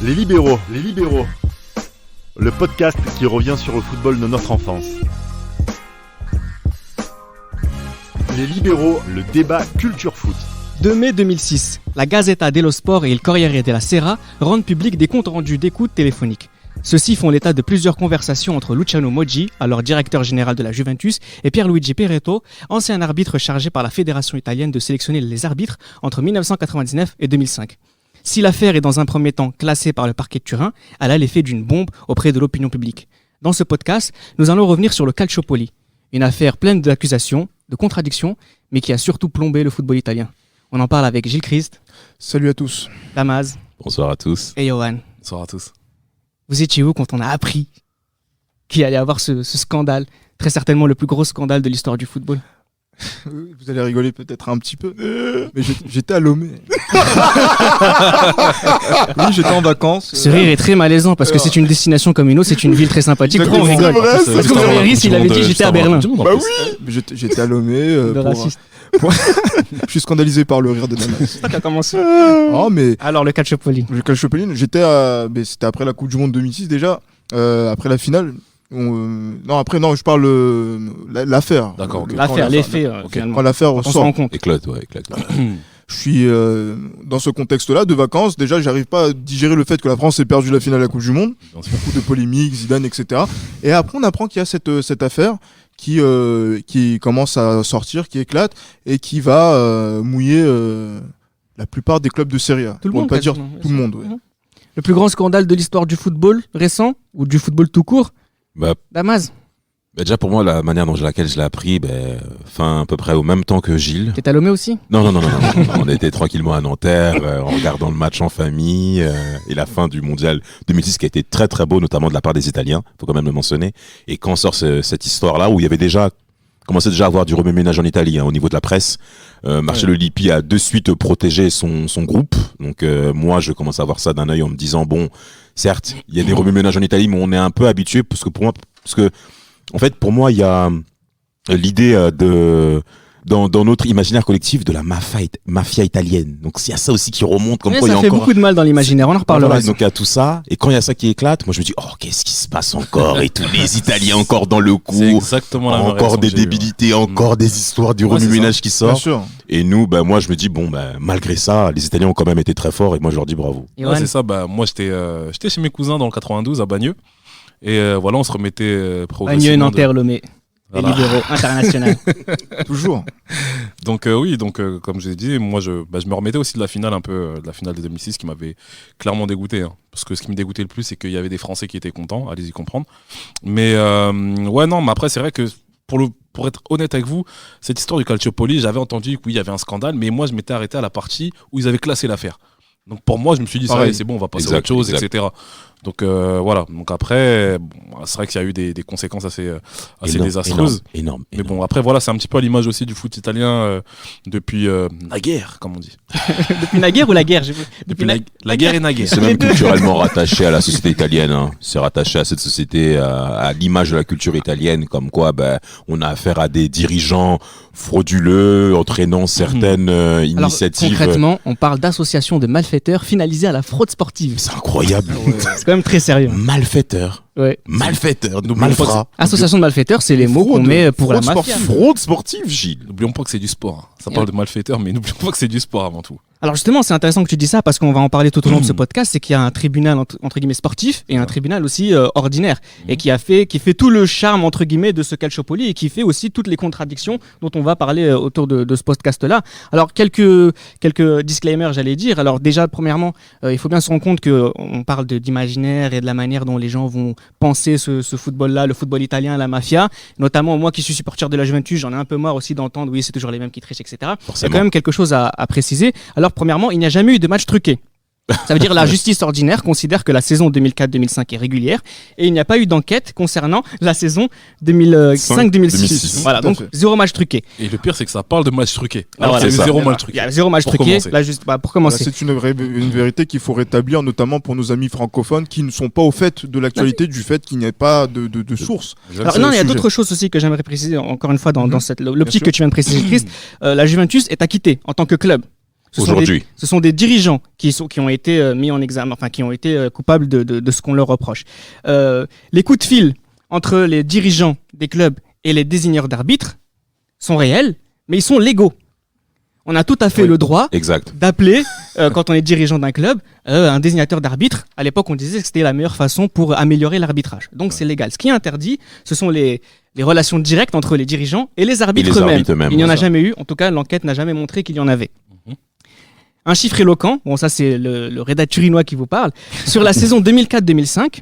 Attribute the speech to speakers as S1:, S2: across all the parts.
S1: Les libéraux, le podcast qui revient sur le football de notre enfance. Les libéraux, le débat culture foot.
S2: 2 mai 2006, la Gazzetta dello Sport et il Corriere della Sera rendent public des comptes rendus d'écoute téléphoniques. Ceux-ci font l'état de plusieurs conversations entre Luciano Moggi, alors directeur général de la Juventus, et Pierluigi Peretto, ancien arbitre chargé par la fédération italienne de sélectionner les arbitres entre 1999 et 2005. Si l'affaire est dans un premier temps classée par le parquet de Turin, elle a l'effet d'une bombe auprès de l'opinion publique. Dans ce podcast, nous allons revenir sur le Calciopoli, une affaire pleine d'accusations, de contradictions, mais qui a surtout plombé le football italien. On en parle avec Gilles Christ.
S3: Salut à tous.
S2: Damaz.
S4: Bonsoir à tous.
S2: Et Johan.
S5: Bonsoir à tous.
S2: Vous étiez où quand on a appris qu'il allait y avoir ce scandale, très certainement le plus gros scandale de l'histoire du football?
S3: Vous allez rigoler peut-être un petit peu, mais j'étais à Lomé. Oui, j'étais en vacances.
S2: Ce rire est très malaisant parce que c'est une destination comme une autre, c'est une ville très sympathique. Pourquoi on rigole? Parce que Loméris, il avait dit j'étais à Berlin.
S3: Bah oui, j'étais à Lomé. Je suis scandalisé par le rire de Damas.
S2: C'est ça qui a commencé.
S3: Oh, mais
S2: Alors le Calciopoli.
S3: le Calciopoli, c'était après la Coupe du Monde 2006 déjà, après la finale. Je parle l'affaire.
S5: D'accord, ok.
S2: L'affaire, les faits, finalement.
S3: Quand l'affaire
S2: On s'en
S3: sort.
S2: rend compte.
S4: Éclate.
S3: Je suis dans ce contexte-là de vacances. Déjà, j'arrive pas à digérer le fait que la France ait perdu la finale de la Coupe du Monde. Beaucoup de polémiques, Zidane, etc. Et après, on apprend qu'il y a cette affaire qui commence à sortir, qui éclate et qui va mouiller la plupart des clubs de Serie A.
S2: Tout le
S3: Pour
S2: monde,
S3: ne pas dire
S2: quasiment.
S3: tout le monde. Ouais.
S2: Le plus grand scandale de l'histoire du football récent, ou du football tout court,
S4: Bah,
S2: Damaz.
S4: déjà pour moi, la manière dont laquelle je l'ai appris, fin à peu près au même temps que Gilles.
S2: T'es à Lomé aussi?
S4: Non. On était tranquillement à Nanterre, en regardant le match en famille, et la fin du mondial 2006 qui a été très très beau, notamment de la part des Italiens, faut quand même le mentionner. Et quand sort cette histoire-là, où il y avait commençait déjà à avoir du remue-ménage en Italie, au niveau de la presse. Marcello Lippi a de suite protégé son groupe. Donc moi, je commence à voir ça d'un œil en me disant, bon, certes, il y a des remue-ménages en Italie, mais on est un peu habitué, parce que en fait, pour moi, il y a l'idée dans notre imaginaire collectif de la mafia italienne. Donc il y a ça aussi qui remonte, comme
S2: Ouais,
S4: quoi il y
S2: ça
S4: a
S2: fait
S4: encore
S2: beaucoup de mal dans l'imaginaire, on en reparlera.
S4: Voilà, donc il y a tout ça, et quand il y a ça qui éclate, moi je me dis, qu'est-ce qui se passe encore, et tous les Italiens encore dans le coup,
S5: C'est exactement la même
S4: encore
S5: réaction
S4: des
S5: que j'ai eue,
S4: débilités, encore des histoires du remue-ménage qui
S3: Bien
S4: sort.
S3: sûr.
S4: Et nous, moi je me dis, malgré ça, les Italiens ont quand même été très forts, et moi je leur dis bravo.
S2: Johan.
S5: Ouais, c'est ça, moi j'étais chez mes cousins dans le 92 à Bagneux. Et voilà, on se remettait progressivement.
S2: Bagneux, Nanterre, Lomé. Les
S5: Voilà.
S2: libéraux international.
S3: Toujours.
S5: Donc comme je l'ai dit, moi je me remettais aussi de la finale un peu, de la finale de 2006 qui m'avait clairement dégoûté. Hein. Parce que ce qui me dégoûtait le plus, c'est qu'il y avait des Français qui étaient contents, allez-y comprendre. Mais mais après c'est vrai que pour être honnête avec vous, cette histoire du Calciopoli, j'avais entendu qu'il y avait un scandale, mais moi je m'étais arrêté à la partie où ils avaient classé l'affaire. Donc pour moi, je me suis dit, ça y est, c'est bon, on va passer à autre chose, etc. Donc voilà. Donc après, c'est vrai qu'il y a eu des conséquences assez désastreuses.
S4: Énorme.
S5: Mais bon, après voilà, c'est un petit peu à l'image aussi du foot italien depuis la guerre, comme on dit.
S2: Depuis la guerre ou la guerre?
S5: Depuis la guerre et naguère.
S4: C'est même culturellement rattaché à la société italienne. Hein. C'est rattaché à cette société, à l'image de la culture italienne, comme quoi on a affaire à des dirigeants frauduleux, entraînant certaines initiatives.
S2: Alors, concrètement, on parle d'association de malfaiteurs finalisée à la fraude sportive.
S4: C'est incroyable.
S2: C'est quand même très sérieux.
S4: Malfaiteur.
S2: Ouais.
S4: Malfaiteur.
S5: N'oublions pas
S4: Malfrat.
S2: Association de malfaiteurs, c'est les mots qu'on met pour la mafia.
S4: Fraude sportive, Gilles.
S5: N'oublions pas que c'est du sport. Ça parle de malfaiteurs, mais n'oublions pas que c'est du sport avant tout.
S2: Alors justement, c'est intéressant que tu dis ça parce qu'on va en parler tout au long de ce podcast, c'est qu'il y a un tribunal entre guillemets sportif et un tribunal aussi ordinaire et qui fait tout le charme entre guillemets de ce Calciopoli et qui fait aussi toutes les contradictions dont on va parler autour de ce podcast-là. Alors quelques disclaimers, j'allais dire. Alors déjà, premièrement, il faut bien se rendre compte que on parle d'imaginaire et de la manière dont les gens vont penser ce football-là, le football italien, la mafia. Notamment moi qui suis supporter de la Juventus, j'en ai un peu marre aussi d'entendre oui c'est toujours les mêmes qui trichent, etc. Il y a quand même quelque chose à préciser. Alors premièrement, il n'y a jamais eu de match truqué. Ça veut dire la justice ordinaire considère que la saison 2004-2005 est régulière et il n'y a pas eu d'enquête concernant la saison 2005-2006. Voilà, donc zéro match truqué.
S5: Et le pire, c'est que ça parle de match truqué.
S2: Alors
S5: Alors
S2: voilà,
S5: c'est zéro match
S2: Il
S5: truqué.
S2: y a zéro match
S5: Pour
S2: truqué.
S5: commencer.
S2: Là, juste pour commencer.
S3: C'est une vérité qu'il faut rétablir, notamment pour nos amis francophones qui ne sont pas au fait de l'actualité du fait qu'il n'y ait pas de source.
S2: Alors, non, il y a d'autres choses aussi que j'aimerais préciser encore une fois dans cette l'optique
S3: sûr.
S2: que tu viens de préciser, Christ. La Juventus est acquittée en tant que club.
S4: Aujourd'hui.
S2: Ce sont des dirigeants qui ont été mis en examen, enfin qui ont été coupables de ce qu'on leur reproche. Les coups de fil entre les dirigeants des clubs et les désigneurs d'arbitres sont réels, mais ils sont légaux. On a tout à fait le droit d'appeler, quand on est dirigeant d'un club, un désignateur d'arbitre. À l'époque, on disait que c'était la meilleure façon pour améliorer l'arbitrage. Donc c'est légal. Ce qui est interdit, ce sont les relations directes entre les dirigeants et les arbitres eux-mêmes. Il n'y en a jamais eu. En tout cas, l'enquête n'a jamais montré qu'il y en avait. Un chiffre éloquent, bon ça c'est le Reda turinois qui vous parle, sur la saison 2004-2005,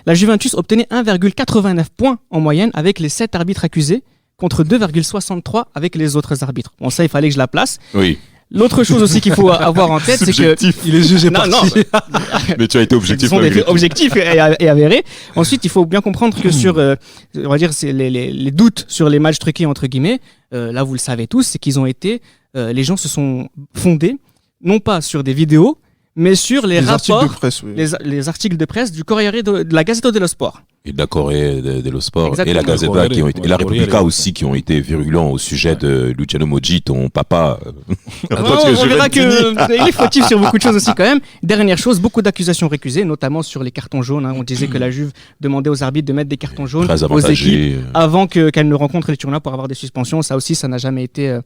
S2: la Juventus obtenait 1,89 points en moyenne avec les 7 arbitres accusés contre 2,63 avec les autres arbitres. Bon ça il fallait que je la place.
S4: Oui.
S2: L'autre chose aussi qu'il faut avoir en tête, c'est que
S5: il est jugé parti.
S4: Mais tu as été objectif.
S2: Ce sont des faits objectifs et avérés. Ensuite, il faut bien comprendre que sur, on va dire, c'est les doutes sur les matchs truqués entre guillemets. Là, vous le savez tous, c'est qu'ils ont été, les gens se sont fondés non pas sur des vidéos, mais sur les rapports,
S3: articles de presse, oui.
S2: les articles de presse du Corriere de la Gazzetta dello Sport.
S4: Et de la Corée, de lo Sport,
S2: Exactement.
S4: et la Gazzetta, qui ont été, et la
S5: Ouais,
S4: Repubblica
S5: ouais,
S4: aussi, qui ont été virulents au sujet de Luciano Moggi, ton papa.
S2: On verra qu'il est fautif sur beaucoup de choses aussi quand même. Dernière chose, beaucoup d'accusations récusées, notamment sur les cartons jaunes. On disait que la Juve demandait aux arbitres de mettre des cartons jaunes
S4: Très
S2: aux
S4: avantagé.
S2: équipes avant qu'elles ne rencontrent les tournois pour avoir des suspensions. Ça aussi, ça n'a jamais été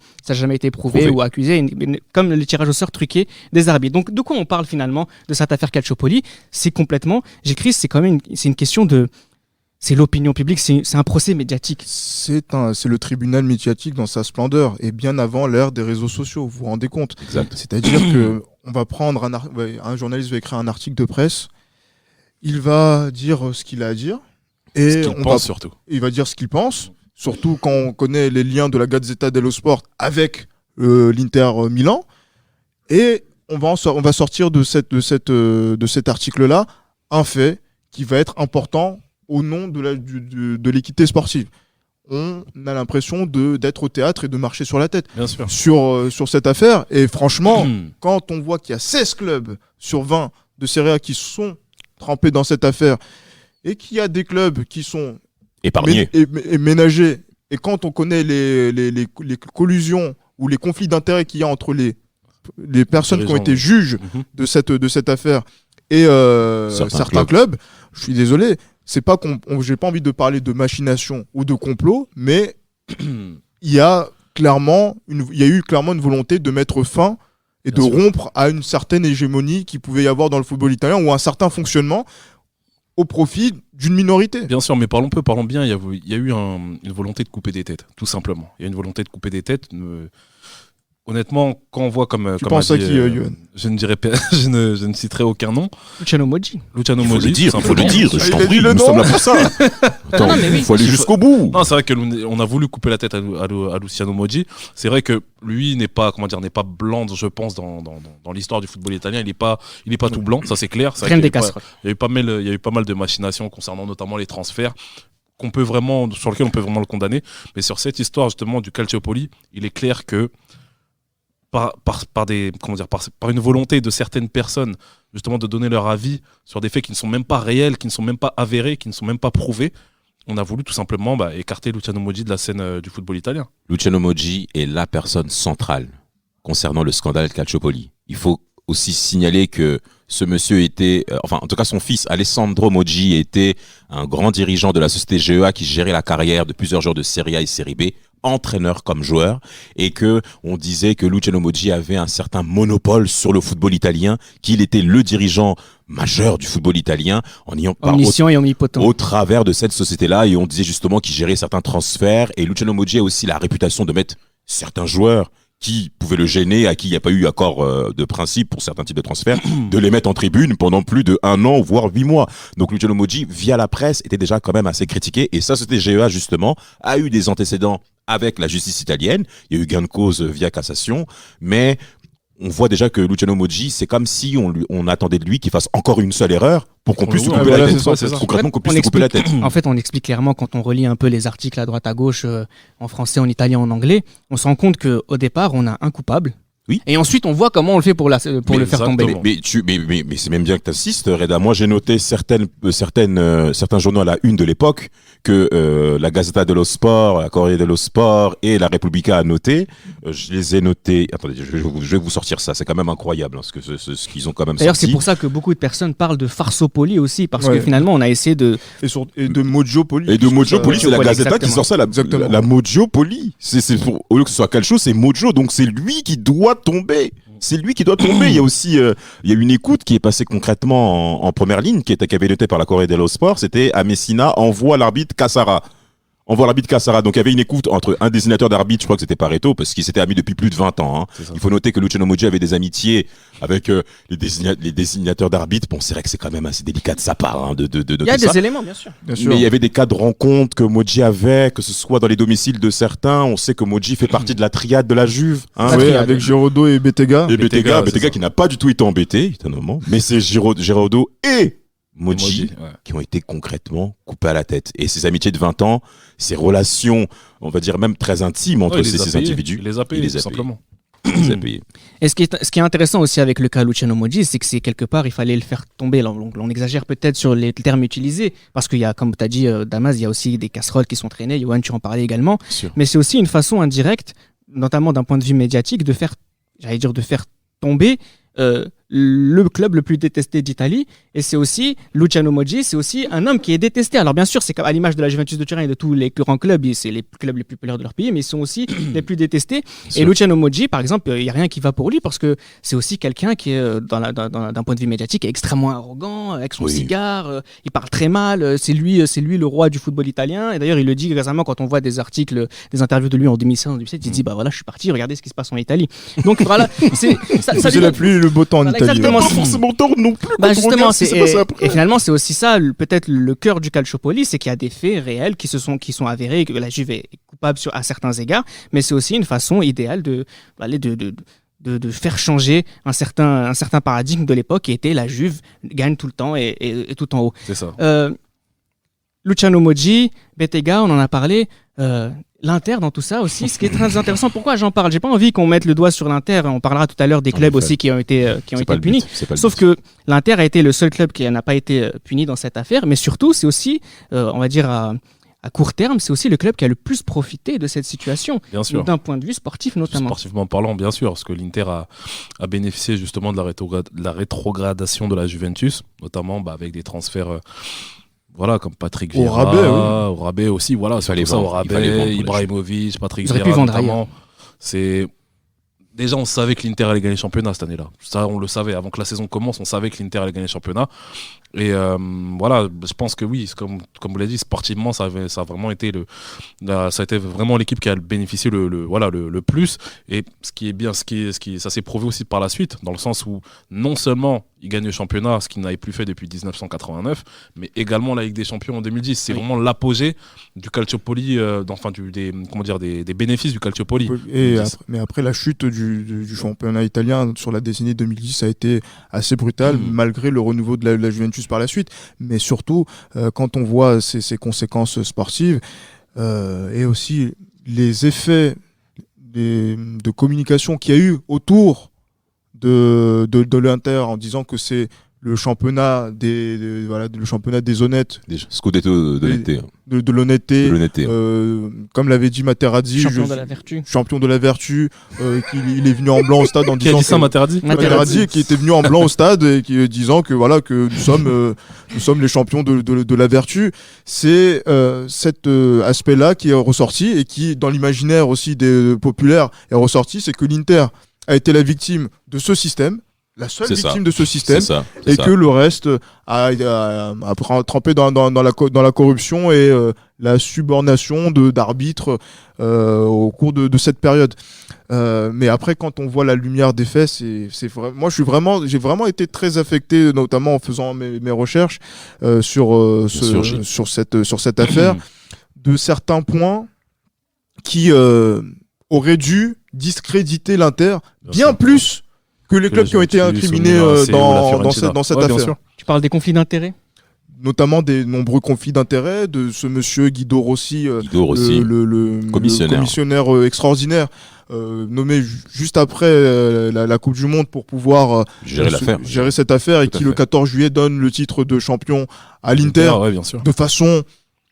S2: prouvé ou accusé, comme le tirage au sort truqué des arbitres. Donc de quoi on parle finalement de cette affaire Calciopoli? C'est complètement, j'écris, c'est quand même c'est une question de... C'est l'opinion publique, c'est un procès médiatique.
S3: C'est le tribunal médiatique dans sa splendeur et bien avant l'ère des réseaux sociaux, vous vous rendez compte?
S4: Exact.
S3: C'est-à-dire que on va prendre un journaliste va écrire un article de presse, il va dire ce qu'il a à dire et
S5: Surtout.
S3: il va dire ce qu'il pense, surtout quand on connaît les liens de la Gazzetta dello Sport avec l'Inter Milan, et on va sortir de cet article-là un fait qui va être important au nom de l'équité sportive. On a l'impression d'être au théâtre et de marcher sur la tête.
S5: Bien sûr.
S3: Sur cette affaire. Et franchement, quand on voit qu'il y a 16 clubs sur 20 de Serie A qui sont trempés dans cette affaire et qu'il y a des clubs qui sont
S4: Épargnés.
S3: ménagés, et quand on connaît les collusions ou les conflits d'intérêts qu'il y a entre les personnes qui ont été juges de cette affaire et certains clubs, je suis désolé, c'est pas j'ai pas envie de parler de machination ou de complot, mais il y a eu clairement une volonté de mettre fin et de rompre à une certaine hégémonie qu'il pouvait y avoir dans le football italien, ou un certain fonctionnement au profit d'une minorité.
S5: Bien sûr, mais parlons bien, il y a eu une volonté de couper des têtes, tout simplement. Il y a une volonté de couper des têtes. Honnêtement, quand on voit comme...
S3: Tu penses à qui, Yoann?
S5: Je ne dirai pas, je ne citerai aucun nom.
S2: Luciano Moggi.
S5: Luciano
S4: Il faut
S5: Moggi,
S4: le dire,
S5: tout
S4: il faut le
S5: simplement.
S4: dire, je
S3: Il a
S4: t'en
S3: dit
S4: prie,
S3: le
S4: nous
S3: nom.
S4: sommes là pour ça. Attends,
S2: mais oui.
S4: il faut aller jusqu'au bout.
S5: Non, c'est vrai que on a voulu couper la tête à Luciano Moggi. C'est vrai que lui n'est pas blanc, je pense, dans l'histoire du football italien. Il n'est pas tout blanc, ça c'est clair. C'est vrai
S2: Crème
S5: qu'il y
S2: des
S5: a eu
S2: casseroles.
S5: il y a eu pas mal de machinations concernant notamment les transferts sur lesquels on peut vraiment le condamner. Mais sur cette histoire justement du Calciopoli, il est clair que par une volonté de certaines personnes justement de donner leur avis sur des faits qui ne sont même pas réels, qui ne sont même pas avérés, qui ne sont même pas prouvés, on a voulu tout simplement écarter Luciano Moggi de la scène du football italien.
S4: Luciano Moggi est la personne centrale concernant le scandale Calciopoli. Il faut aussi signaler que ce monsieur était, en tout cas son fils Alessandro Moggi était un grand dirigeant de la société GEA qui gérait la carrière de plusieurs joueurs de Serie A et Serie B, entraîneur comme joueur, et que on disait que Luciano Moggi avait un certain monopole sur le football italien, qu'il était le dirigeant majeur du football italien en ayant
S2: Omniscient et omnipotent.
S4: au travers de cette société-là, et on disait justement qu'il gérait certains transferts, et Luciano Moggi a aussi la réputation de mettre certains joueurs qui pouvaient le gêner, à qui il n'y a pas eu accord de principe pour certains types de transferts, de les mettre en tribune pendant plus de 1 an, voire 8 mois. Donc Luciano Moggi, via la presse, était déjà quand même assez critiqué, et sa société GEA, justement, a eu des antécédents avec la justice italienne. Il y a eu gain de cause via cassation, mais on voit déjà que Luciano Moggi, c'est comme si on attendait de lui qu'il fasse encore une seule erreur pour qu'on puisse lui couper la tête.
S3: c'est ça.
S4: Concrètement, qu'on
S2: On
S4: puisse lui couper la tête.
S2: En fait, on explique clairement quand on relit un peu les articles à droite à gauche, en français, en italien, en anglais, on se rend compte qu'au départ, on a un coupable, Et ensuite, on voit comment on le fait pour le faire tomber.
S4: Mais c'est même bien que tu assistes, Reda. Moi, j'ai noté certains journaux à la une de l'époque que la Gazzetta dello Sport, la Corriere dello Sport et la Repubblica a noté. Je les ai notés. Attendez, je vais vous sortir ça. C'est quand même incroyable ce qu'ils ont quand même
S2: D'ailleurs,
S4: sorti.
S2: c'est pour ça que beaucoup de personnes parlent de Farsopoli aussi, parce
S3: Ouais.
S2: que finalement, on a essayé de...
S3: Et de Mojopoli.
S4: Et de Mojopoli, c'est la
S2: Mojopoli,
S4: Gazzetta qui
S2: exactement.
S4: sort ça,
S3: Exactement.
S4: la Mojopoli. Au lieu que ce soit quelque chose, c'est Mojo, donc c'est lui qui doit tomber. C'est lui qui doit tomber. Il y a aussi il y a une écoute qui est passée concrètement en première ligne, qui avait été notée par la Corriere dello Sport. C'était à Messina, envoie l'arbitre Cassara. Donc il y avait une écoute entre un désignateur d'arbitre, je crois que c'était Pareto, parce qu'ils s'étaient amis depuis plus de 20 ans. Hein. Il faut noter que Luciano Moggi avait des amitiés avec les désignateurs d'arbitres. Bon, c'est vrai que c'est quand même assez délicat de sa part de noter
S2: Il y a
S4: ça.
S2: des éléments, bien sûr.
S3: Bien sûr.
S4: Mais il y avait des cas de rencontres que Moggi avait, que ce soit dans les domiciles de certains. On sait que Moggi fait partie de la triade de la Juve. Hein.
S2: La
S3: Oui,
S2: triade.
S3: avec Giroud et Bettega.
S4: Et
S5: Bettega,
S4: Bettega
S5: c'est ça.
S4: qui n'a pas du tout été embêté, étonnamment. Mais c'est Giroud et Moggi
S5: Ouais.
S4: qui ont été concrètement coupés à la tête. Et ces amitiés de 20 ans, ces relations, on va dire même très intimes entre
S5: Ouais, il les a
S4: ces
S5: payés.
S4: individus.
S5: Il les a payés,
S4: Il les a
S5: tout simplement.
S4: Il les a payés.
S2: Et ce qui est intéressant aussi avec le cas Luciano Moggi, c'est que c'est quelque part, il fallait le faire tomber. On exagère peut-être sur les termes utilisés, parce qu'il y a, comme tu as dit, Damas, il y a aussi des casseroles qui sont traînées. Johan, tu en parlais également.
S4: Sûr.
S2: Mais c'est aussi une façon indirecte, notamment d'un point de vue médiatique, de faire tomber le club le plus détesté d'Italie. Et c'est aussi, Luciano Moggi, c'est aussi un homme qui est détesté. Alors bien sûr, c'est à l'image de la Juventus de Turin et de tous les grands clubs, c'est les clubs les plus populaires de leur pays, mais ils sont aussi les plus détestés. Et
S4: sûr.
S2: Luciano Moggi, par exemple, il n'y a rien qui va pour lui, parce que c'est aussi quelqu'un qui est, d'un point de vue médiatique, est extrêmement arrogant, avec son
S4: Oui.
S2: cigare, il parle très mal, c'est lui le roi du football italien. Et d'ailleurs, il le dit récemment quand on voit des articles, des interviews de lui en 2016, en 2017, il dit, bah voilà, je suis parti, regardez ce qui se passe en Italie. Donc voilà, ça
S3: C'est la pluie et le beau temps en
S2: Voilà,
S3: Italie.
S2: exactement.
S3: ouais.
S4: Pas forcément tort non plus.
S2: Bah
S4: quand on
S2: justement,
S4: regarde ce qui s'est passé après.
S2: et finalement c'est aussi ça peut-être le cœur du Calciopoli, c'est qu'il y a des faits réels qui sont avérés, que la Juve est coupable à certains égards, mais c'est aussi une façon idéale de faire changer un certain paradigme de l'époque qui était la Juve gagne tout le temps et tout en haut.
S5: C'est ça.
S2: Luciano Moggi, Bettega, on en a parlé. L'Inter dans tout ça aussi, ce qui est très intéressant. Pourquoi j'en parle ? J'ai pas envie qu'on mette le doigt sur l'Inter. On parlera tout à l'heure des
S4: En
S2: clubs
S4: effet.
S2: aussi qui ont été
S4: C'est pas le but,
S2: punis.
S4: c'est pas le
S2: Sauf
S4: but.
S2: que l'Inter a été le seul club qui n'a pas été puni dans cette affaire. Mais surtout, c'est aussi, on va dire à court terme, c'est aussi le club qui a le plus profité de cette situation,
S5: Bien sûr.
S2: d'un point de vue sportif notamment.
S5: Sportivement parlant, bien sûr, parce que l'Inter a bénéficié justement de la rétrogradation de la Juventus, notamment avec des transferts. Voilà, comme Patrick
S3: Au
S5: Vieira,
S3: rabais, oui.
S5: au rabais aussi, voilà,
S4: fallait
S5: c'est pour ça, au
S4: vendre, il fallait
S5: rabais,
S4: vendre,
S5: Ibrahimovic, Patrick
S2: Ils auraient
S5: Vieira
S2: pu vendre
S5: notamment. Déjà, on savait que l'Inter allait gagner le championnat cette année-là. Ça, on le savait. Avant que la saison commence, on savait que l'Inter allait gagner le championnat. Et voilà, je pense que oui, comme vous l'avez dit, sportivement, ça a vraiment été ça a été vraiment l'équipe qui a bénéficié le plus. Et ce qui est bien, ça s'est prouvé aussi par la suite, dans le sens où non seulement il gagne le championnat, ce qu'il n'avait plus fait depuis 1989, mais également la Ligue des Champions en 2010. C'est vraiment l'apogée du Calciopoli, des bénéfices du Calciopoli.
S3: Mais après la chute du championnat italien sur la décennie 2010 a été assez brutale, malgré le renouveau de la Juventus par la suite. Mais surtout, quand on voit ces conséquences sportives et aussi les effets de communication qu'il y a eu autour de l'Inter en disant que c'est le championnat le championnat des honnêtes,
S4: Déjà, Scudetto de l'été.
S3: de l'honnêteté,
S4: De l'honnêteté.
S3: comme l'avait dit Materazzi,
S2: Champion de la vertu.
S3: champion de la vertu, qu'il est venu en blanc au stade en
S5: Qui a
S3: disant
S5: dit ça,
S3: que-
S5: Materazzi
S3: Materazzi qui était venu en blanc au stade et qui disant que voilà que nous sommes les champions de la vertu. C'est cet aspect-là qui est ressorti et qui dans l'imaginaire aussi des populaires est ressorti, c'est que l'Inter a été la victime de ce système, la seule
S4: C'est ça.
S3: victime de ce système,
S4: C'est ça.
S3: et que le reste a trempé dans la corruption et la subornation d'arbitres au cours de cette période. Mais après, quand on voit la lumière des faits, moi, j'ai vraiment été très affecté, notamment en faisant mes recherches sur cette affaire, de certains points qui auraient dû discréditer l'Inter bien plus que les clubs qui ont été incriminés dans cette affaire.
S5: Bien sûr.
S2: Tu parles des conflits d'intérêts ?
S3: notamment des nombreux conflits d'intérêts de ce monsieur Guido Rossi, le commissionnaire extraordinaire, nommé juste après la Coupe du Monde pour pouvoir gérer cette affaire, et qui le 14 juillet donne le titre de champion à l'Inter de façon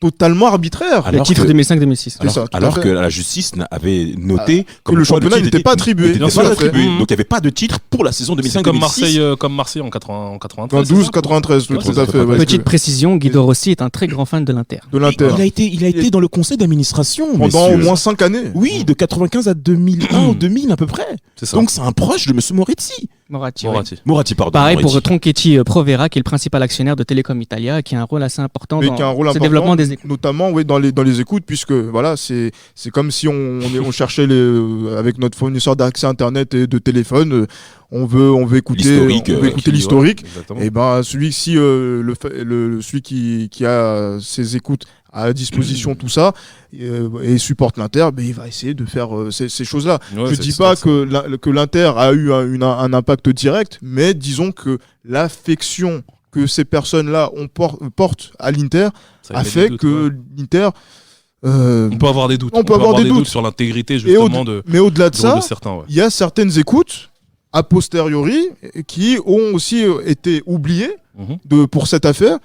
S3: totalement arbitraire.
S2: Le titre 2005-2006.
S4: Alors que la justice avait noté
S3: que le championnat n'était pas attribué.
S4: Donc il n'y avait pas de titre pour la saison 2005-2006.
S5: Comme Marseille en 93.
S3: 93, tout à fait.
S2: Petite précision, Guido Rossi est un très grand fan de l'Inter.
S4: Il a été dans le conseil d'administration
S3: pendant au moins 5 années.
S4: Oui, de 95 à 2001 ou 2000 à peu près. Donc c'est un proche de monsieur Moretti. Moratti, pardon.
S2: Pareil pour Tronchetti Provera, qui est le principal actionnaire de Telecom Italia, qui a un rôle assez important dans le développement des écoutes.
S3: Notamment dans les écoutes, puisque voilà, c'est comme si on cherchait avec notre fournisseur d'accès internet et de téléphone, on veut écouter l'historique. Et ben celui qui a ses écoutes à disposition, tout ça, et supporte l'Inter, il va essayer de faire ces choses-là. Je dis pas que l'Inter a eu un impact direct, mais disons que l'affection que ces personnes-là portent à l'Inter a fait que l'Inter...
S5: on peut avoir des doutes.
S3: On peut avoir des doutes
S5: sur l'intégrité justement
S3: mais au-delà de ça,
S5: certains,
S3: il y a certaines écoutes a posteriori qui ont aussi été oubliées pour cette affaire,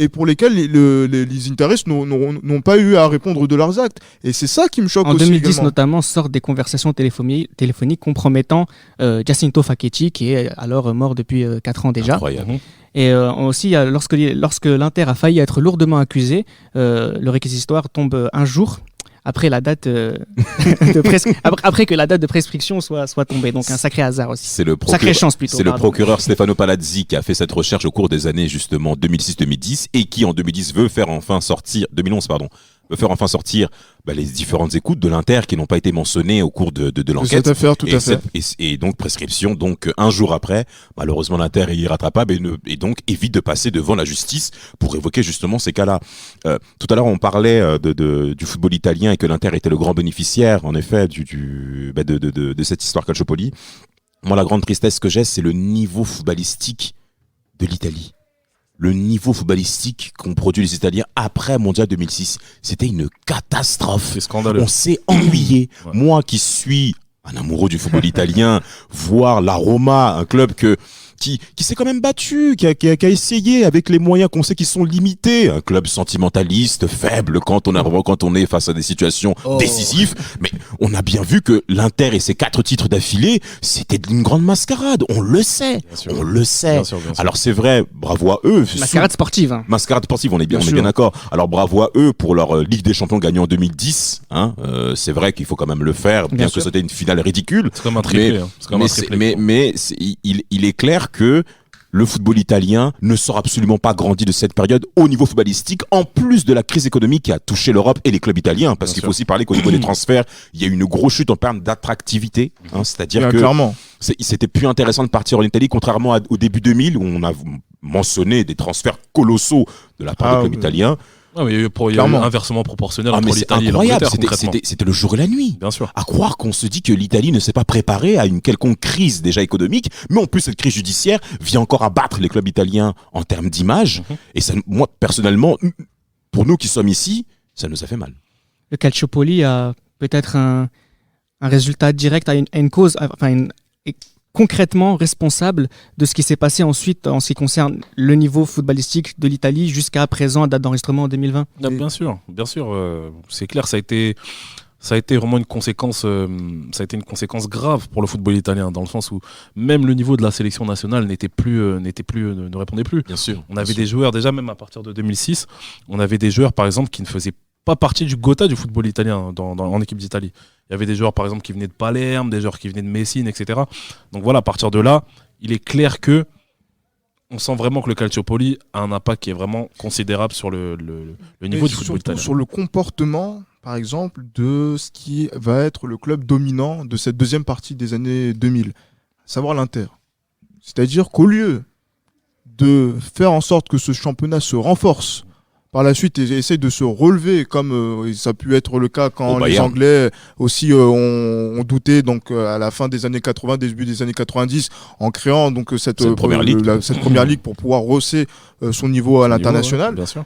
S3: et pour lesquels les interistes n'ont pas eu à répondre de leurs actes. Et c'est ça qui me choque aussi.
S2: En 2010
S3: également.
S2: Notamment, sortent des conversations téléphoniques compromettant Giacinto Facchetti, qui est alors mort depuis 4 ans déjà.
S4: Incroyable.
S2: Et aussi, lorsque l'Inter a failli être lourdement accusé, le réquisitoire tombe un jour après la date après que la date de prescription soit tombée. Donc un sacré hasard aussi. Sacrée chance plutôt.
S4: C'est le procureur Stefano Palazzi qui a fait cette recherche au cours des années justement 2006-2010 et qui en 2010 veut faire enfin sortir les différentes écoutes de l'Inter qui n'ont pas été mentionnées au cours de l'enquête.
S3: Cette affaire, tout à fait.
S4: Et donc prescription, donc un jour après, malheureusement l'Inter est irrattrapable et donc évite de passer devant la justice pour évoquer justement ces cas-là. Tout à l'heure on parlait du football italien et que l'Inter était le grand bénéficiaire en effet de cette histoire Calciopoli. Moi la grande tristesse que j'ai, c'est le niveau footballistique de l'Italie. Le niveau footballistique qu'ont produit les Italiens après Mondial 2006, c'était une catastrophe.
S5: C'est scandaleux.
S4: On s'est ennuyé. Ouais. Moi qui suis un amoureux du football italien, voir la Roma, un club qui s'est quand même battu, qui a essayé avec les moyens qu'on sait qui sont limités, un club sentimentaliste, faible quand on est face à des situations décisives, mais on a bien vu que l'Inter et ses 4 titres d'affilée, c'était une grande mascarade, on le sait. Bien sûr. Alors c'est vrai, bravo à eux.
S2: Mascarade sportive.
S4: Mascarade sportive, on est bien d'accord. Alors bravo à eux pour leur Ligue des Champions gagnée en 2010, c'est vrai qu'il faut quand même le faire, bien que c'était une finale ridicule.
S5: C'est comme un triplé.
S4: Mais il est clair que le football italien ne sort absolument pas grandi de cette période au niveau footballistique, en plus de la crise économique qui a touché l'Europe et les clubs italiens, parce qu'il faut aussi parler qu'au niveau des transferts, il y a eu une grosse chute en termes d'attractivité, c'est-à-dire que
S3: clairement.
S4: C'était plus intéressant de partir en Italie, contrairement au début 2000 où on a mentionné des transferts colossaux de la part des clubs italiens.
S5: Non, mais il y a eu un inversement proportionnel entre l'Italie et l'Angleterre, concrètement.
S4: C'était le jour et la nuit.
S5: Bien sûr.
S4: À croire qu'on se dit que l'Italie ne s'est pas préparée à une quelconque crise déjà économique, mais en plus cette crise judiciaire vient encore abattre les clubs italiens en termes d'image. Et ça, moi, personnellement, pour nous qui sommes ici, ça nous a fait mal.
S2: Le Calciopoli a peut-être un résultat direct à une cause, concrètement responsable de ce qui s'est passé ensuite en ce qui concerne le niveau footballistique de l'Italie jusqu'à présent, à date d'enregistrement en 2020.
S5: Bien sûr, c'est clair, ça a été vraiment une conséquence, grave pour le football italien, dans le sens où même le niveau de la sélection nationale ne répondait plus.
S4: Bien sûr.
S5: On avait des joueurs, déjà même à partir de 2006, on avait des joueurs par exemple qui ne faisaient pas partie du Gotha du football italien en équipe d'Italie. Il y avait des joueurs par exemple qui venaient de Palerme, des joueurs qui venaient de Messine, etc. Donc voilà, à partir de là, il est clair que on sent vraiment que le Calciopoli a un impact qui est vraiment considérable sur le niveau du football italien.
S3: Sur le comportement, par exemple, de ce qui va être le club dominant de cette deuxième partie des années 2000, à savoir l'Inter. C'est-à-dire qu'au lieu de faire en sorte que ce championnat se renforce par la suite essaye de se relever comme ça a pu être le cas quand
S4: Au
S3: les
S4: Bayern.
S3: Anglais aussi ont douté donc à la fin des années 80, début des années 90 en créant donc cette
S4: Première ligue.
S3: cette première ligue pour pouvoir hausser son niveau à l'international.
S5: Bien sûr.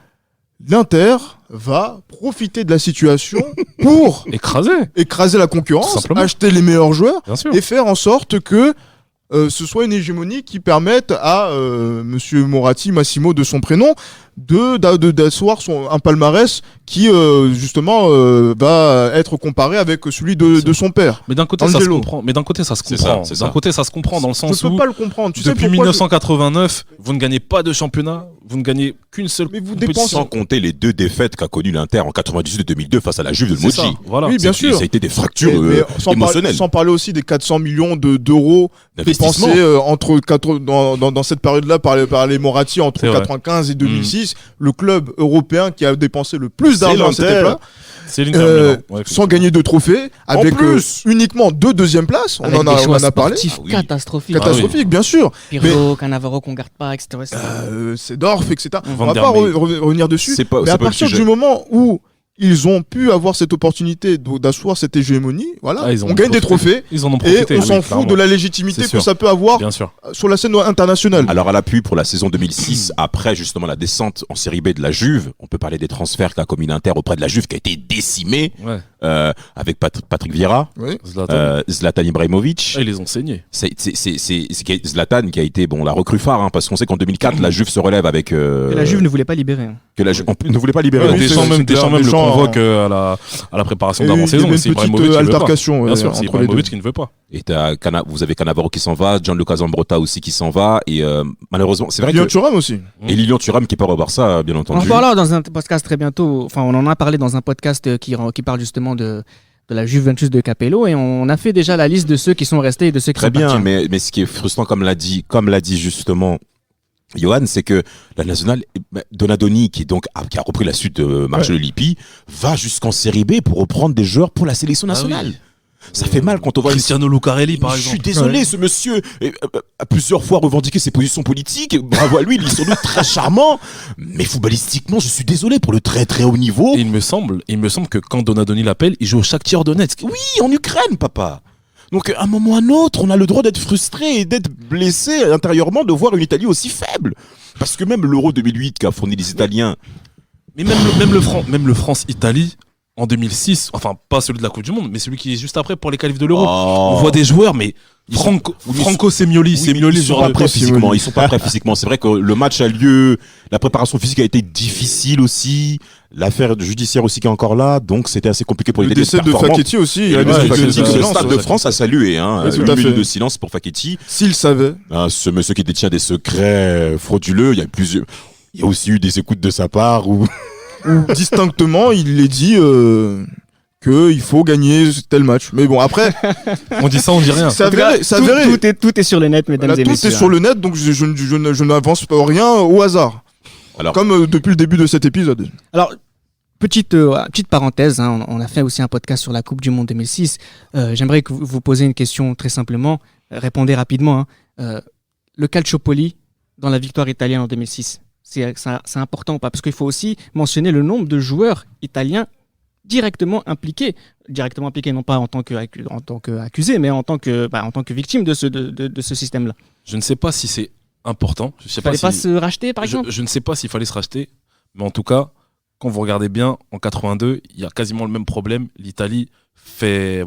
S3: L'Inter va profiter de la situation pour
S5: Écrasé,
S3: la
S5: Tout
S3: concurrence,
S5: simplement.
S3: acheter les meilleurs joueurs
S5: bien sûr.
S3: et faire en sorte que ce soit une hégémonie qui permette à Monsieur Massimo de son prénom, d'asseoir un palmarès qui justement va être comparé avec celui de son père.
S5: Mais d'un côté, ça se
S3: Angelo.
S5: comprend. Mais d'un côté, ça se
S4: C'est
S5: comprend.
S4: ça, c'est
S5: D'un
S4: ça.
S5: côté, ça se comprend dans le
S3: Je
S5: sens
S3: peux
S5: où
S3: pas le comprendre. Tu sais
S5: depuis
S3: pourquoi
S5: 1989, vous ne gagnez pas de championnat, vous ne gagnez qu'une seule
S3: Mais vous
S5: compétition.
S4: Sans compter les 2 défaites qu'a connues l'Inter en 98 et 2002 face à la Juve de
S5: C'est ça,
S4: Mochi.
S5: voilà.
S3: Oui, bien sûr.
S4: Ça a été des fractures émotionnelles.
S3: Sans parler aussi des 400 millions d'euros
S4: D'investissement.
S3: dépensés dans cette période-là par les Moratti entre
S5: C'est vrai.
S3: 95 et 2006. Le club européen qui a dépensé le plus d'argent à cette
S1: l'Inter.
S3: époque,
S5: C'est l'Inter Milan. Ouais,
S3: sans gagner de trophées, avec
S1: plus.
S3: uniquement 2 deuxièmes places. On
S2: Avec
S3: en
S2: des
S3: a
S2: choix
S3: parlé.
S2: sportifs
S4: Ah oui.
S2: catastrophiques.
S3: Catastrophique, bien sûr.
S2: Pirlo, Cannavaro qu'on garde pas, etc.
S3: Sedorf, etc. On
S5: Van
S3: va
S5: der
S3: pas
S5: Beek.
S3: revenir dessus.
S4: C'est pas-
S3: Mais
S4: c'est
S3: à
S4: pas le
S3: partir
S4: sujet.
S3: du moment où ils ont pu avoir cette opportunité d'asseoir cette hégémonie, voilà,
S5: Ah, ils ont
S3: on gagne des
S5: profité.
S3: trophées
S5: Ils en ont
S3: et
S5: profité.
S3: on
S5: oui,
S3: s'en fout
S5: clairement.
S3: de la légitimité
S5: C'est
S3: que
S5: sûr.
S3: ça peut avoir
S5: Bien sûr.
S3: sur la scène internationale.
S4: Alors à l'appui pour la saison 2006, après justement la descente en série B de la Juve, on peut parler des transferts qu'a commis l'Inter auprès de la Juve qui a été décimée
S5: Ouais.
S4: avec Patrick Vieira,
S3: Oui.
S5: Zlatan.
S4: Ibrahimovic.
S5: Ah, ils les ont saignés.
S4: C'est Zlatan qui a été la recrue phare, hein, parce qu'on sait qu'en 2004 la Juve se relève avec
S2: Et la Juve ne voulait pas libérer. Hein.
S4: que la Juve ne voulait pas libérer.
S3: Oui,
S5: Deschamps
S3: c'est
S5: même
S3: clair.
S5: le
S3: Deschamps,
S5: convoque à la préparation
S3: Et
S5: d'avant-saison.
S3: il y avait
S5: mais c'est
S3: une petite
S5: Ibrahimovic qui veut pas.
S3: altercation
S5: Bien sûr, c'est
S3: entre les
S5: Ibrahimovic
S3: deux.
S5: qui ne veut pas.
S4: Et vous avez Cannavaro qui s'en va, Gianluca Zambrotta aussi qui s'en va, et malheureusement c'est vrai
S3: Lilian
S4: que
S3: Thuram aussi.
S4: et Lilian Thuram qui part au Barça, bien
S2: On en
S4: entendu.
S2: parlera dans un podcast très bientôt. Enfin, on en a parlé dans un podcast qui parle justement de la Juventus de Capello et on a fait déjà la liste de ceux qui sont restés et de ceux qui
S4: Très
S2: sont
S4: bien,
S2: partis.
S4: mais ce qui est frustrant, comme l'a dit justement Johan, c'est que la nationale, Donadoni, qui a repris la suite de Marcelo Lippi, va jusqu'en série B pour reprendre des joueurs pour la sélection nationale.
S5: oui.
S4: Ça fait mal quand on voit
S5: Cristiano Lucarelli, par
S4: Je suis
S5: exemple.
S4: désolé, ce monsieur a plusieurs fois revendiqué ses positions politiques. Bravo à lui, il est sans doute très charmant. Mais footballistiquement, je suis désolé pour le très très haut niveau.
S5: Et il me semble que quand Donadoni l'appelle, il joue au Shakhtar Donetsk.
S4: Oui, en Ukraine, papa. Donc, à un moment ou à un autre, on a le droit d'être frustré et d'être blessé intérieurement de voir une Italie aussi faible. Parce que même l'Euro 2008 qu'a fourni les Italiens.
S5: Mais même le France-Italie en 2006, enfin pas celui de la Coupe du Monde, mais celui qui est juste après pour les qualifs de l'Euro. On voit des joueurs, mais Franco Semioli,
S4: Ils sont
S5: genre
S4: pas
S5: de
S4: prêts physiquement. Ils sont pas prêts physiquement. C'est vrai que le match a lieu, la préparation physique a été difficile aussi, l'affaire judiciaire aussi qui est encore là, donc c'était assez compliqué pour
S3: Le
S4: l'Italie.
S3: décès de Facchetti aussi.
S4: Et
S3: Il a
S4: le
S3: des
S4: décès de
S3: minutes
S4: Facchetti,
S3: de
S4: que le
S3: silence,
S4: Stade de
S3: ouais.
S4: France a salué, hein.
S3: Oui, tout
S4: Une
S3: à
S4: minute
S3: fait.
S4: de silence pour Facchetti.
S3: S'il savait.
S4: Ce monsieur qui détient des secrets frauduleux, il y a aussi eu des écoutes de sa part où
S3: Où distinctement, il est dit qu'il faut gagner tel match. Mais bon, après,
S5: On dit ça, on dit rien.
S3: c'est avéré. C'est
S2: Tout,
S3: avéré.
S2: tout est sur le net, mesdames
S3: Là,
S2: et
S3: tout
S2: messieurs.
S3: est sur le net, donc je n'avance pas rien au hasard.
S4: Alors-
S3: Comme depuis le début de cet épisode.
S2: Alors, petite parenthèse, hein, on a fait aussi un podcast sur la Coupe du Monde 2006. J'aimerais que vous posiez une question très simplement. Répondez rapidement. Hein. Le Calciopoli dans la victoire italienne en 2006, c'est important ou pas? Parce qu'il faut aussi mentionner le nombre de joueurs italiens directement impliqués non pas en tant qu'accusés, mais en tant que victimes de ce système-là.
S5: Je ne sais pas si c'est important. Je sais
S2: Il fallait
S5: pas
S2: pas
S5: si...
S2: se racheter, par exemple?
S5: Je ne sais pas s'il fallait se racheter, mais en tout cas, quand vous regardez bien, en 82, il y a quasiment le même problème. L'Italie fait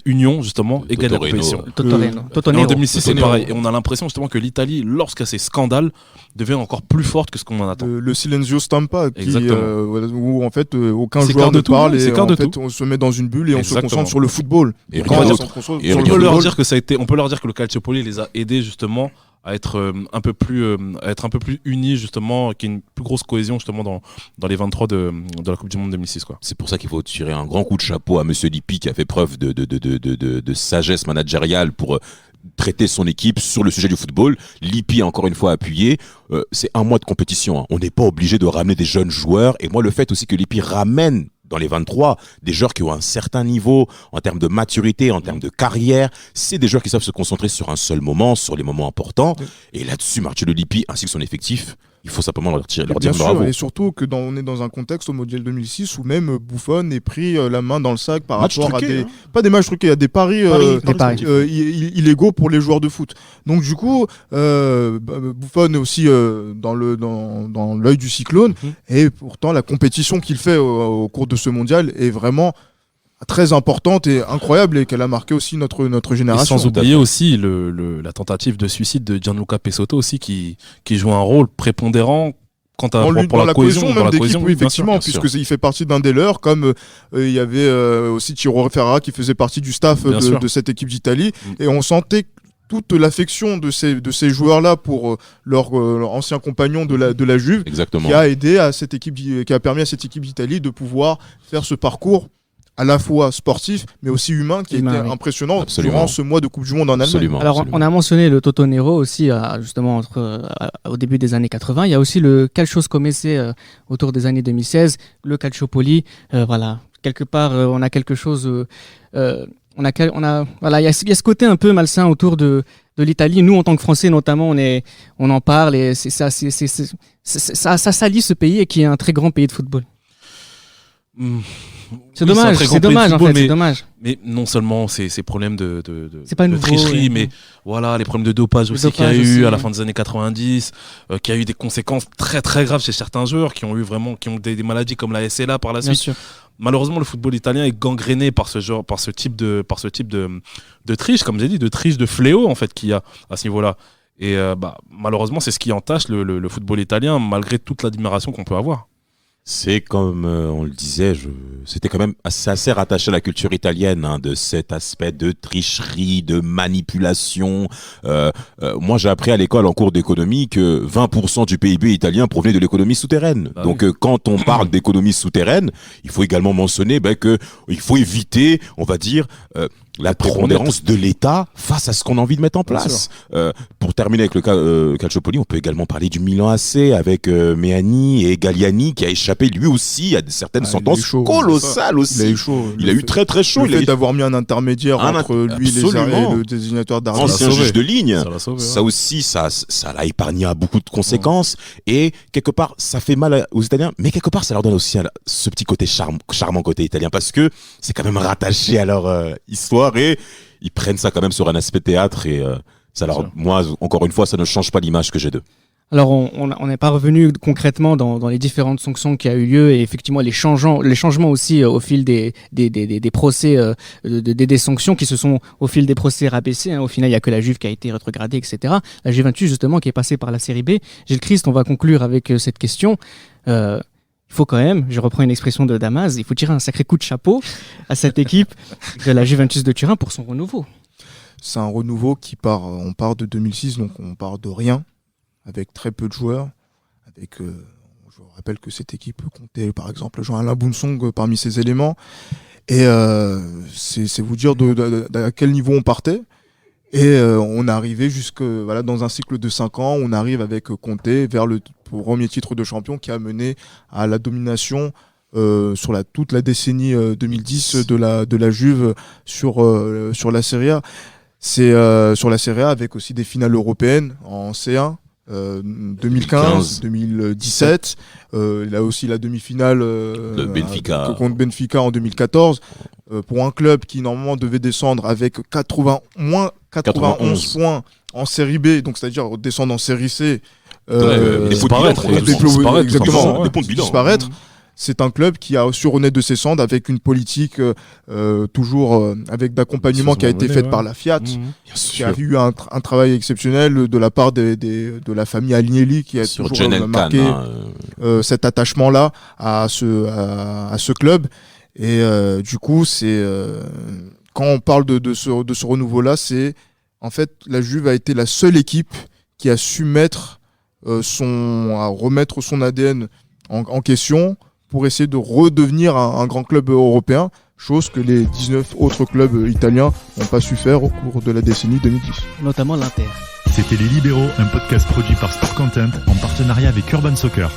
S5: union, justement, et gagne la
S4: Totorino.
S5: compétition.
S2: Totonero.
S5: Et en
S2: Totonero.
S5: 2006, c'est
S3: Totonero.
S5: pareil. Et on a l'impression justement que l'Italie, lorsqu'il y a ces scandales, devient encore plus forte que ce qu'on en attend.
S3: Le Silenzio Stampa,
S5: Exactement.
S3: où en fait aucun
S5: C'est
S3: joueur
S5: quart de
S3: ne
S5: tout,
S3: parle
S5: c'est
S3: et
S5: quart
S3: en
S5: de
S3: fait
S5: tout.
S3: on se met dans une bulle et on se
S5: Exactement.
S3: concentre sur le football.
S4: Et
S3: Quand
S4: rien
S3: on
S4: d'autre.
S3: se concentre
S4: Et
S3: sur
S5: On
S3: le
S5: peut leur
S3: football,
S5: dire que on peut leur dire que le Calciopoli les a aidés justement à être un peu plus unis justement, qu'il y ait une plus grosse cohésion justement dans les 23 de la Coupe du Monde 2006 quoi.
S4: C'est pour ça qu'il faut tirer un grand coup de chapeau à monsieur Lippi qui a fait preuve de sagesse managériale pour traiter son équipe sur le sujet du football. Lippi a encore une fois appuyé. C'est un mois de compétition. Hein. On n'est pas obligé de ramener des jeunes joueurs. Et moi, le fait aussi que Lippi ramène dans les 23 des joueurs qui ont un certain niveau en termes de maturité, en termes de carrière, c'est des joueurs qui savent se concentrer sur un seul moment, sur les moments importants. Et là-dessus, Marcello Lippi ainsi que son effectif il faut simplement leur dire
S3: Bien sûr,
S4: bravo.
S3: et surtout que on est dans un contexte au mondial 2006 où même Buffon est pris la main dans le sac par
S4: Match
S3: rapport
S4: truqué,
S3: à des pas des matchs truqués, à des paris,
S2: paris.
S3: illégaux pour les joueurs de foot. Donc du coup, Buffon est aussi dans l'œil du cyclone, et pourtant la compétition qu'il fait au cours de ce mondial est vraiment très importante et incroyable, et qu'elle a marqué aussi notre
S5: Et
S3: génération.
S5: sans oublier aussi la tentative de suicide de Gianluca Pessotto aussi qui joue un rôle prépondérant quant à
S3: Dans la cohésion même d'équipe, oui,
S5: bien sûr,
S3: effectivement,
S4: bien sûr.
S3: puisque il fait partie d'un des leurs, comme il y avait aussi Ciro Ferrara qui faisait partie du staff
S5: Bien sûr.
S3: de cette équipe d'Italie, et on sentait toute l'affection de ces joueurs-là pour leur ancien compagnon de la Juve,
S4: Exactement.
S3: qui a aidé à cette équipe, qui a permis à cette équipe d'Italie de pouvoir faire ce parcours à la fois sportif mais aussi humain qui
S2: Humain,
S3: était
S2: oui.
S3: impressionnant
S4: Absolument.
S3: durant ce mois de Coupe du Monde en Allemagne.
S4: Absolument.
S2: Alors,
S4: absolument.
S2: on a mentionné le Toto Nero aussi, justement, au début des années 80. Il y a aussi le Calcio Scomesse autour des années 2016, le Calciopoli. Voilà, quelque part, on a quelque chose. Voilà, il y a ce côté un peu malsain autour de l'Italie. Nous, en tant que Français, notamment, on en parle, et ça salit ce pays, et qui est un très grand pays de football. C'est
S5: Oui,
S2: dommage,
S5: un très
S2: c'est
S5: grand pays de
S2: dommage en
S5: football,
S2: fait, c'est dommage.
S5: Mais non seulement ces problèmes de
S2: C'est pas
S5: de
S2: nouveau,
S5: tricherie,
S2: ouais.
S5: mais voilà, les problèmes de dopage
S2: Le
S5: aussi qu'il y a
S2: dopage
S5: eu
S2: aussi,
S5: à la
S2: ouais.
S5: fin des années 90, qui a eu des conséquences très très graves chez certains joueurs qui ont des maladies comme la SLA par la
S2: Bien
S5: suite.
S2: sûr.
S5: Malheureusement, le football italien est gangréné par ce type de triche, comme j'ai dit, de triche, de fléau en fait qu'il y a à ce niveau-là. Et malheureusement, c'est ce qui entache le football italien, malgré toute l'admiration qu'on peut avoir.
S4: C'est comme on le disait, c'était quand même assez rattaché à la culture italienne, hein, de cet aspect de tricherie, de manipulation. Moi, j'ai appris à l'école en cours d'économie que 20% du PIB italien provenait de l'économie souterraine.
S5: Ah
S4: Donc, quand on parle d'économie souterraine, il faut également mentionner que il faut éviter, on va dire, la prépondérance de l'État face à ce qu'on a envie de mettre en
S5: Bien
S4: place. Pour terminer avec le cas Calciopoli, on peut également parler du Milan AC avec Meani et Galliani qui a échappé lui aussi à certaines
S3: Ah,
S4: sentences
S3: il a eu chaud,
S4: colossales
S3: Il a
S4: aussi.
S3: eu chaud.
S4: Il a eu très très chaud.
S3: Le fait d'avoir mis un intermédiaire entre lui
S4: Absolument.
S3: et le désignateur d'arbitre.
S4: Ancien juge de ligne.
S5: Ça l'a sauvé,
S4: Ça aussi, ça l'a épargné à beaucoup de conséquences. Et quelque part, ça fait mal aux Italiens, mais quelque part, ça leur donne aussi ce petit côté charmant côté italien, parce que c'est quand même rattaché à leur histoire, et ils prennent ça quand même sur un aspect théâtre, et moi, encore une fois, ça ne change pas l'image que j'ai d'eux.
S2: Alors, on n'est pas revenu concrètement dans les différentes sanctions qui a eu lieu, et effectivement les changements aussi au fil des procès, des sanctions qui se sont au fil des procès rabaissées. Hein. Au final, il n'y a que la Juve qui a été rétrogradée, etc. La Juventus, justement, qui est passée par la Série B. Gilles Christ, on va conclure avec cette question. Il faut quand même, je reprends une expression de Damas, il faut tirer un sacré coup de chapeau à cette équipe de la Juventus de Turin pour son renouveau.
S3: C'est un renouveau on part de 2006, donc on part de rien, avec très peu de joueurs. Je rappelle que cette équipe comptait par exemple Jean-Alain Boumsong parmi ses éléments. Et c'est vous dire à quel niveau on partait. Et on est arrivé dans un cycle de 5 ans, on arrive avec Conte vers le premier titre de champion qui a mené à la domination sur toute la décennie 2010 de la Juve sur la Serie A. C'est sur la Serie A avec aussi des finales européennes en C1. 2015, 2017, il a aussi la demi-finale
S4: Benfica.
S3: contre Benfica en 2014, pour un club qui normalement devait descendre avec 91 points en série B, donc c'est-à-dire descendre en série C, disparaître. C'est un club qui a su renaître de ses cendres avec une politique toujours avec d'accompagnement qui a été faite par la Fiat, qui a eu un travail exceptionnel de la part de la famille Agnelli, qui a toujours marqué cet attachement-là à ce club. Et du coup, quand on parle de ce renouveau-là, c'est en fait la Juve a été la seule équipe qui a su remettre son ADN en question, pour essayer de redevenir un grand club européen, chose que les 19 autres clubs italiens n'ont pas su faire au cours de la décennie 2010.
S2: Notamment l'Inter.
S6: C'était Les Libéraux, un podcast produit par Sport Content en partenariat avec Urban Soccer.